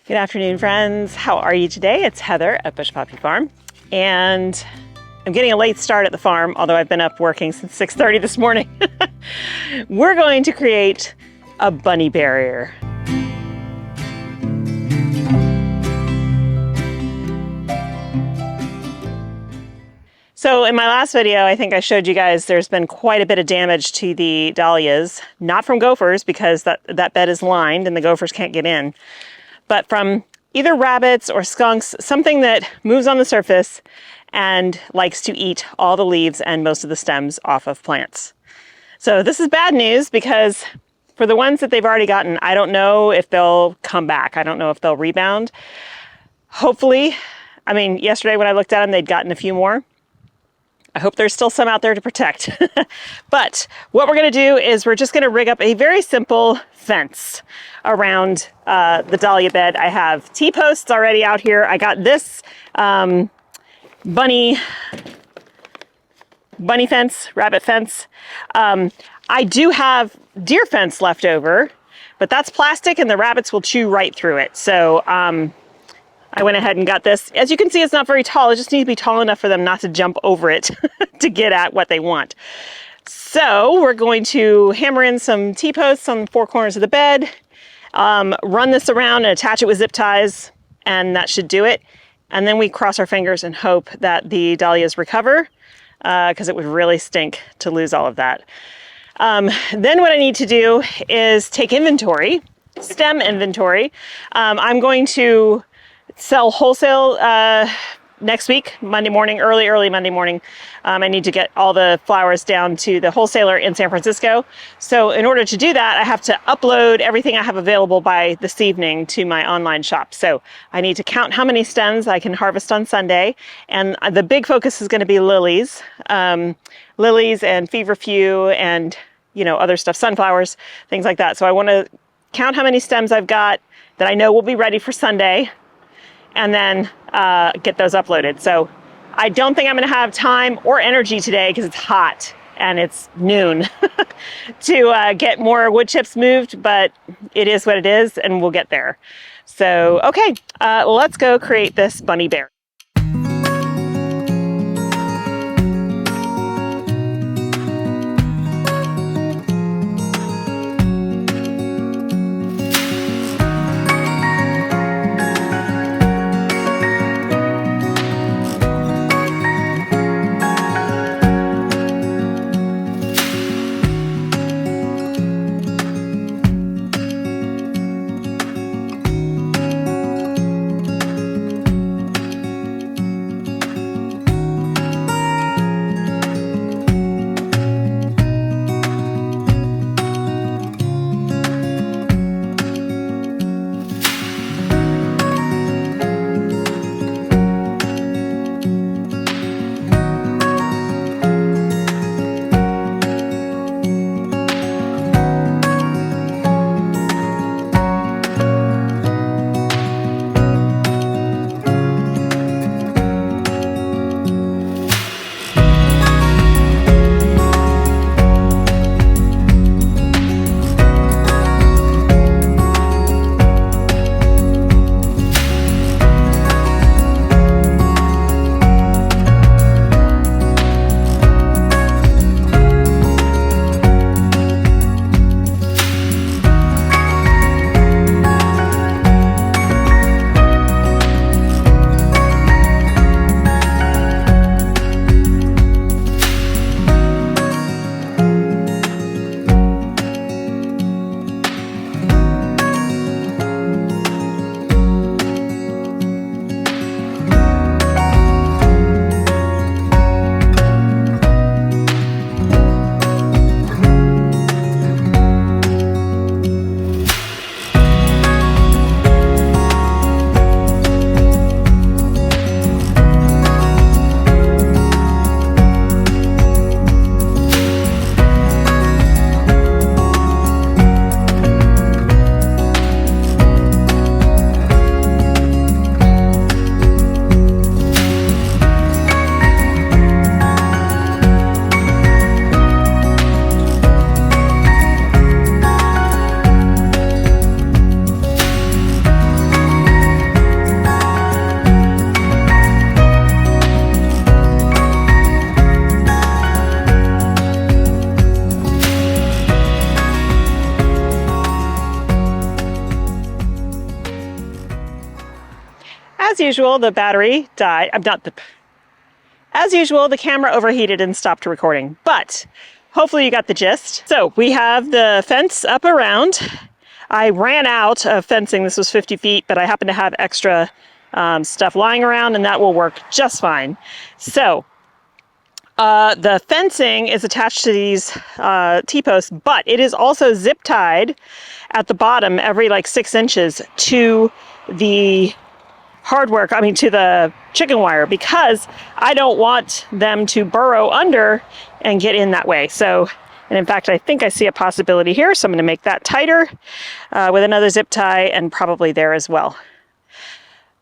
Good afternoon, friends. How are you today? It's Heather at Bush Poppy Farm, and I'm getting a late start at the farm, although I've been up working since 6:30 this morning. We're going to create a bunny barrier. So in my last video, I think I showed you guys there's been quite a bit of damage to the dahlias, not from gophers because that bed is lined and the gophers can't get in, but from either rabbits or skunks, something that moves on the surface and likes to eat all the leaves and most of the stems off of plants. So this is bad news because for the ones that they've already gotten, I don't know if they'll come back. I don't know if they'll rebound. Hopefully, I mean, yesterday when I looked at them, they'd gotten a few more. I hope there's still some out there to protect. But what we're gonna do is we're just gonna rig up a very simple fence around the dahlia bed. I have T-posts already out here. I got this bunny fence, rabbit fence. I do have deer fence left over, but that's plastic and the rabbits will chew right through it. So I went ahead and got this. As you can see, it's not very tall. It just needs to be tall enough for them not to jump over it to get at what they want. So we're going to hammer in some T-posts on the four corners of the bed, run this around and attach it with zip ties, and that should do it. And then we cross our fingers and hope that the dahlias recover, because it would really stink to lose all of that. Then what I need to do is take inventory, stem inventory. I'm going to sell wholesale next week, Monday morning, early Monday morning. I need to get all the flowers down to the wholesaler in San Francisco. So in order to do that, I have to upload everything I have available by this evening to my online shop. So I need to count how many stems I can harvest on Sunday. And the big focus is going to be lilies, lilies and feverfew and, you know, other stuff, sunflowers, things like that. So I want to count how many stems I've got that I know will be ready for Sunday, and then get those uploaded. So I don't think I'm gonna have time or energy today because it's hot and it's noon to get more wood chips moved, but it is what it is and we'll get there. So, okay, let's go create this bunny bear. As usual, the battery died. As usual, the camera overheated and stopped recording, but hopefully you got the gist. So we have the fence up around. I ran out of fencing. This was 50 feet, but I happen to have extra stuff lying around, and that will work just fine. So the fencing is attached to these T-posts, but it is also zip tied at the bottom every like 6 inches to the to the chicken wire, because I don't want them to burrow under and get in that way. So, and in fact, I think I see a possibility here. So I'm going to make that tighter with another zip tie, and probably there as well.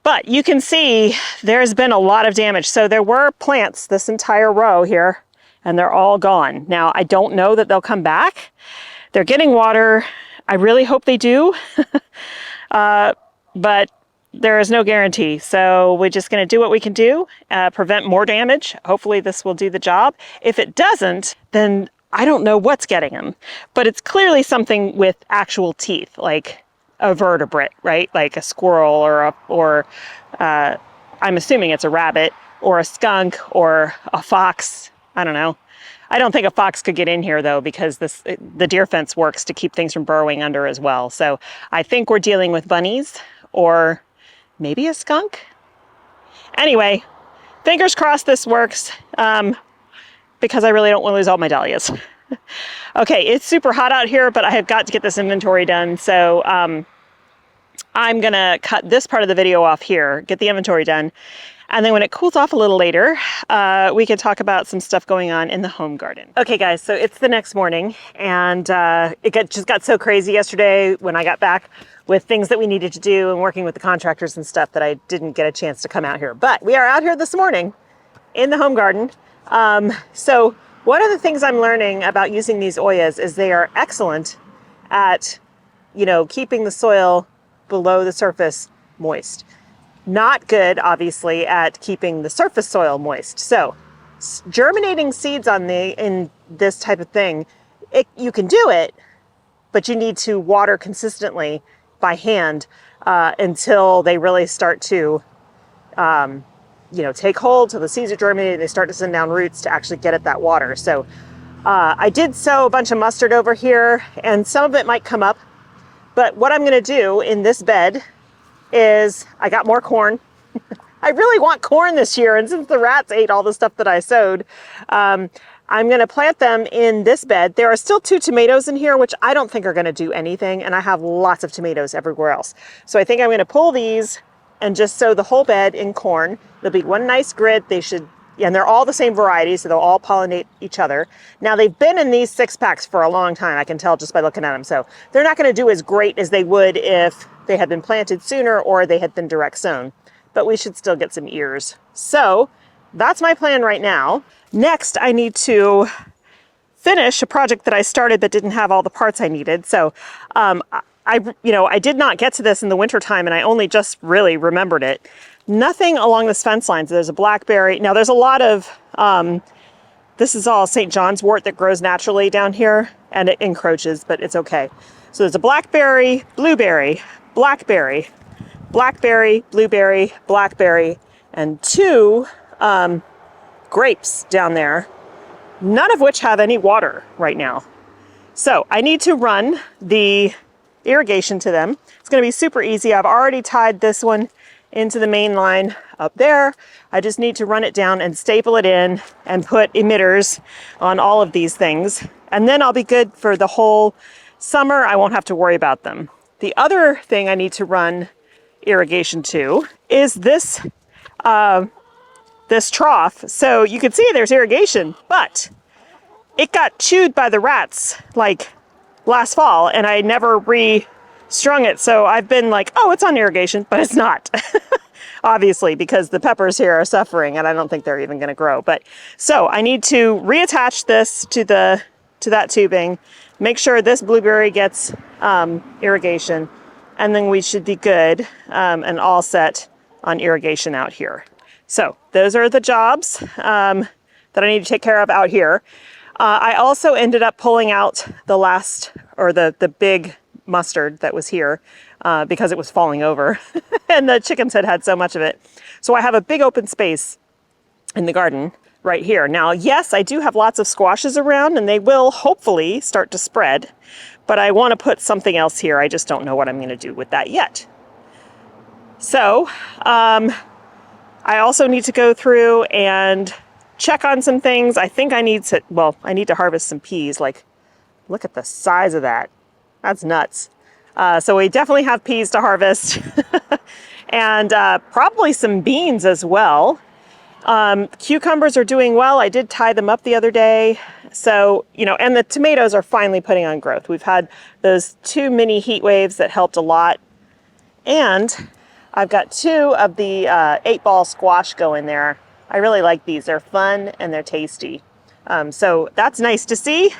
But you can see there's been a lot of damage. So there were plants this entire row here, and they're all gone. Now, I don't know that they'll come back. They're getting water. I really hope they do. But there is no guarantee. So we're just going to do what we can do, prevent more damage. Hopefully this will do the job. If it doesn't, then I don't know what's getting them. But it's clearly something with actual teeth, like a vertebrate, right? Like a squirrel or I'm assuming it's a rabbit or a skunk or a fox. I don't know. I don't think a fox could get in here though, because the deer fence works to keep things from burrowing under as well. So I think we're dealing with bunnies or maybe a skunk. Anyway, fingers crossed this works, because I really don't want to lose all my dahlias. Okay, it's super hot out here, but I have got to get this inventory done. So I'm gonna cut this part of the video off here, get the inventory done. And then when it cools off a little later, we can talk about some stuff going on in the home garden. Okay guys, so it's the next morning, and just got so crazy yesterday when I got back with things that we needed to do and working with the contractors and stuff that I didn't get a chance to come out here. But we are out here this morning in the home garden. So one of the things I'm learning about using these Oyas is they are excellent at, keeping the soil below the surface moist. Not good, obviously, at keeping the surface soil moist. So germinating seeds in this type of thing, you can do it, but you need to water consistently by hand until they really start to, take hold, till the seeds are germinated, they start to send down roots to actually get at that water. So I did sow a bunch of mustard over here, and some of it might come up. But what I'm going to do in this bed is I got more corn. I really want corn this year, and since the rats ate all the stuff that I sowed, I'm going to plant them in this bed. There are still 2 tomatoes in here, which I don't think are going to do anything, and I have lots of tomatoes everywhere else. So I think I'm going to pull these and just sow the whole bed in corn. There'll be one nice grid. And they're all the same variety, so they'll all pollinate each other. Now, they've been in these 6-packs for a long time. I can tell just by looking at them. So they're not going to do as great as they would if they had been planted sooner or they had been direct sown. But we should still get some ears. So that's my plan right now. Next, I need to finish a project that I started but didn't have all the parts I needed. So I did not get to this in the wintertime, and I only just really remembered it. Nothing along this fence line. So there's a blackberry. Now there's a lot of, this is all St. John's wort that grows naturally down here, and it encroaches, but it's okay. So there's a blackberry, blueberry, blackberry, blackberry, blueberry, blackberry, and 2 grapes down there, none of which have any water right now. So I need to run the irrigation to them. It's going to be super easy. I've already tied this one into the main line up there. I just need to run it down and staple it in and put emitters on all of these things. And then I'll be good for the whole summer. I won't have to worry about them. The other thing I need to run irrigation to is this trough. So you can see there's irrigation, but it got chewed by the rats like last fall, and I never restrung it. So I've been like, oh, it's on irrigation, but it's not. Obviously, because the peppers here are suffering, and I don't think they're even going to grow. But so I need to reattach this to that tubing, make sure this blueberry gets irrigation, and then we should be good and all set on irrigation out here. So those are the jobs that I need to take care of out here. I also ended up pulling out the last, or the big mustard that was here. because it was falling over and the chickens had had so much of it. So I have a big open space in the garden right here. Now, yes, I do have lots of squashes around and they will hopefully start to spread, but I want to put something else here. I just don't know what I'm going to do with that yet. So I also need to go through and check on some things. I think I need to, well, I need to harvest some peas. Like, look at the size of that. That's nuts. So we definitely have peas to harvest and probably some beans as well. Cucumbers are doing well. I did tie them up the other day. So, you know, and the tomatoes are finally putting on growth. We've had those 2 mini heat waves that helped a lot. And I've got 2 of the 8-ball squash going there. I really like these. They're fun and they're tasty. So that's nice to see.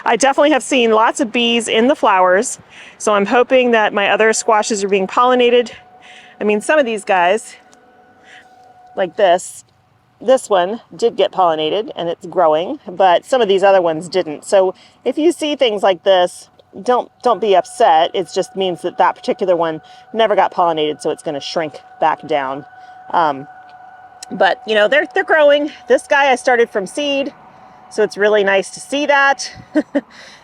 I definitely have seen lots of bees in the flowers. So I'm hoping that my other squashes are being pollinated. I mean, some of these guys, like this one did get pollinated and it's growing, but some of these other ones didn't. So if you see things like this, don't be upset. It just means that that particular one never got pollinated, so it's going to shrink back down. But you know, they're growing. This guy I started from seed, so it's really nice to see that.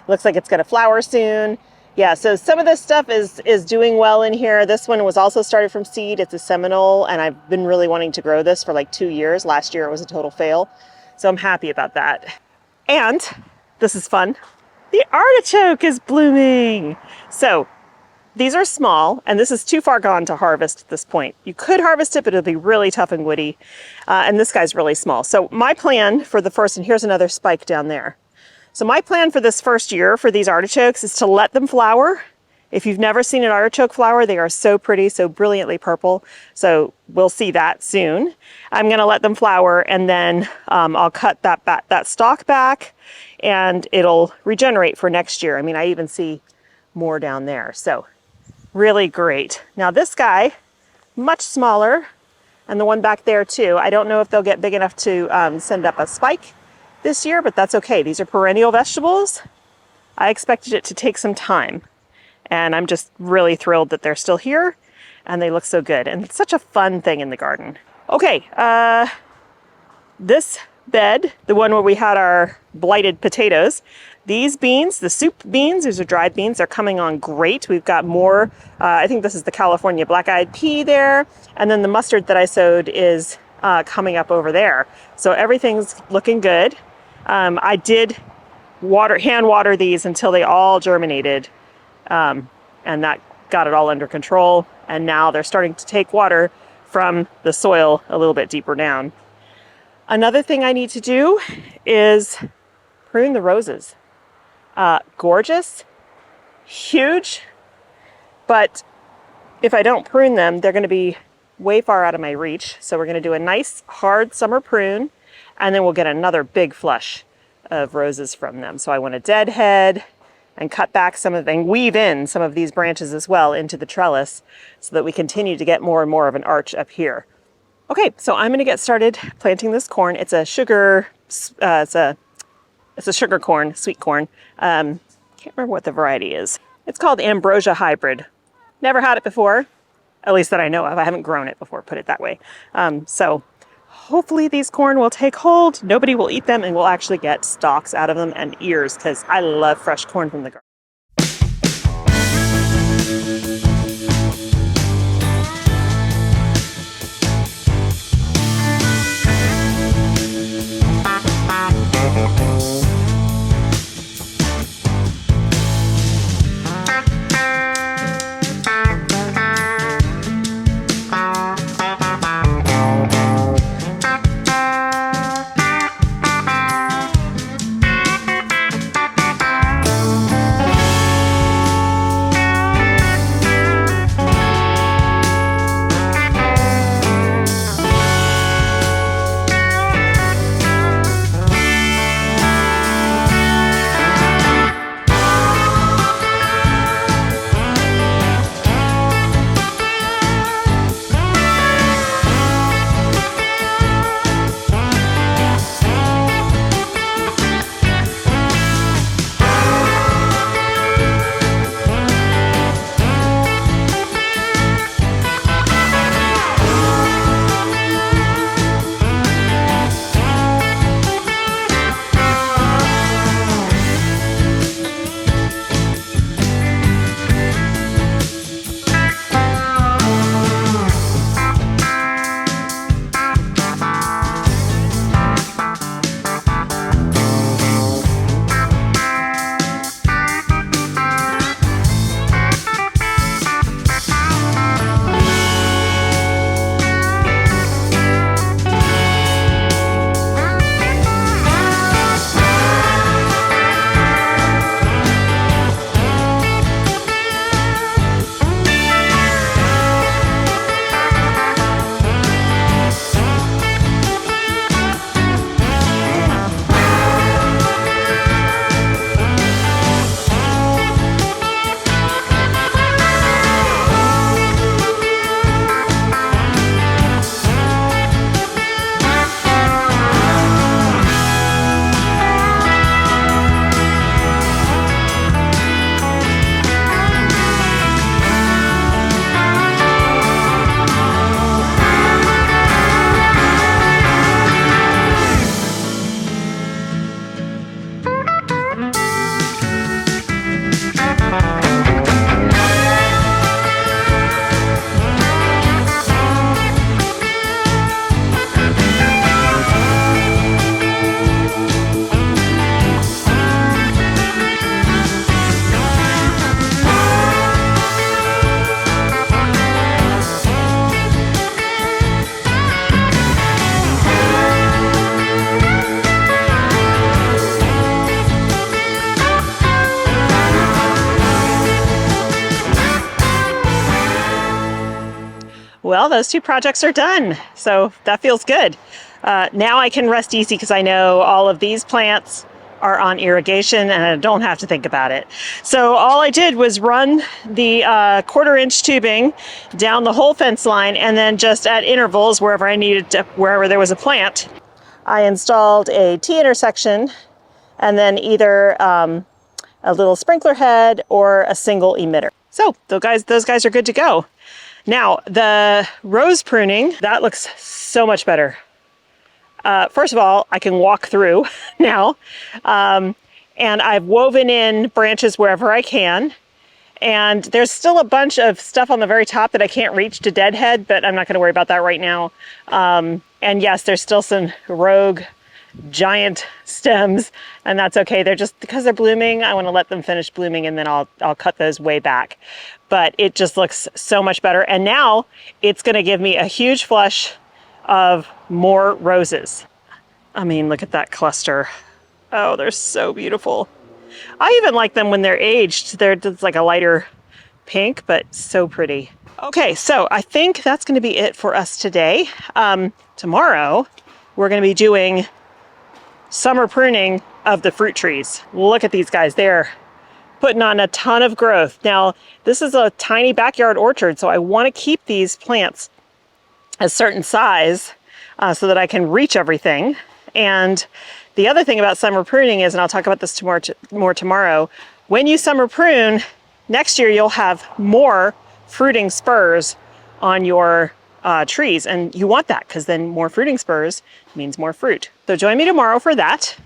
Looks like it's going to flower soon. Yeah, so some of this stuff is doing well in here. This one was also started from seed. It's a Seminole, and I've been really wanting to grow this for like 2 years. Last year it was a total fail, so I'm happy about that. And this is fun. The artichoke is blooming. So these are small, and this is too far gone to harvest at this point. You could harvest it, but it'll be really tough and woody. And this guy's really small. So my plan for the first, and here's another spike down there. So my plan for this first year for these artichokes is to let them flower. If you've never seen an artichoke flower, they are so pretty, so brilliantly purple. So we'll see that soon. I'm gonna let them flower, and then I'll cut that stalk back and it'll regenerate for next year. I mean, I even see more down there. So really great. Now this guy, much smaller, and the one back there too. I don't know if they'll get big enough to send up a spike this year, but that's okay. These are perennial vegetables. I expected it to take some time, and I'm just really thrilled that they're still here and they look so good. And it's such a fun thing in the garden. Okay, this bed, the one where we had our blighted potatoes, these beans, the soup beans, these are dried beans, they're coming on great. We've got more, I think this is the California black-eyed pea there, and then the mustard that I sowed is coming up over there. So everything's looking good. I did hand water these until they all germinated, and that got it all under control. And now they're starting to take water from the soil a little bit deeper down. Another thing I need to do is prune the roses. Gorgeous, huge, but if I don't prune them, they're going to be way far out of my reach. So we're going to do a nice hard summer prune, and then we'll get another big flush of roses from them. So I want to deadhead and cut back some of, and weave in some of these branches as well into the trellis so that we continue to get more and more of an arch up here. Okay, so I'm going to get started planting this corn. It's a sugar, it's a sugar corn, sweet corn. Can't remember what the variety is. It's called Ambrosia Hybrid. Never had it before, at least that I know of. I haven't grown it before, put it that way. So hopefully these corn will take hold, nobody will eat them, and we'll actually get stalks out of them and ears, because I love fresh corn from the garden. Well, those 2 projects are done, so that feels good. Now I can rest easy because I know all of these plants are on irrigation and I don't have to think about it. So all I did was run the 1/4-inch tubing down the whole fence line, and then just at intervals wherever I needed to, wherever there was a plant, I installed a T-intersection and then either a little sprinkler head or a single emitter. So those guys are good to go. Now the rose pruning, that looks so much better. First of all, I can walk through now, and I've woven in branches wherever I can. And there's still a bunch of stuff on the very top that I can't reach to deadhead, but I'm not going to worry about that right now. And yes, there's still some rogue giant stems, and that's okay. They're just, because they're blooming, I want to let them finish blooming, and then I'll cut those way back. But it just looks so much better. And now it's going to give me a huge flush of more roses. I mean, look at that cluster. Oh, they're so beautiful. I even like them when they're aged. They're just like a lighter pink, but so pretty. Okay, so I think that's going to be it for us today. Tomorrow, we're going to be doing summer pruning of the fruit trees. Look at these guys. They're putting on a ton of growth. Now, this is a tiny backyard orchard, so I want to keep these plants a certain size so that I can reach everything. And the other thing about summer pruning is, and I'll talk about this more tomorrow, when you summer prune, next year you'll have more fruiting spurs on your trees, and you want that because then more fruiting spurs means more fruit. So join me tomorrow for that.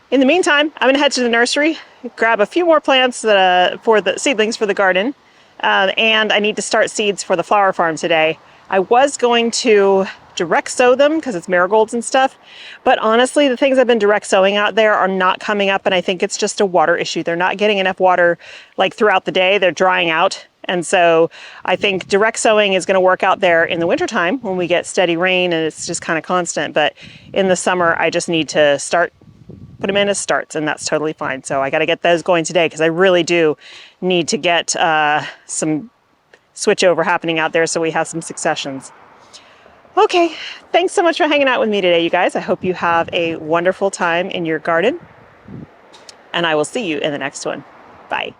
In the meantime, I'm gonna head to the nursery, grab a few more plants for the seedlings for the garden, and I need to start seeds for the flower farm today. I was going to direct sow them because it's marigolds and stuff, but honestly, the things I've been direct sowing out there are not coming up, and I think it's just a water issue. They're not getting enough water like throughout the day. They're drying out. And so I think direct sowing is going to work out there in the wintertime when we get steady rain and it's just kind of constant. But in the summer, I just need to put them in as starts, and that's totally fine. So I got to get those going today because I really do need to get some switchover happening out there so we have some successions. Okay, thanks so much for hanging out with me today, you guys. I hope you have a wonderful time in your garden, and I will see you in the next one. Bye.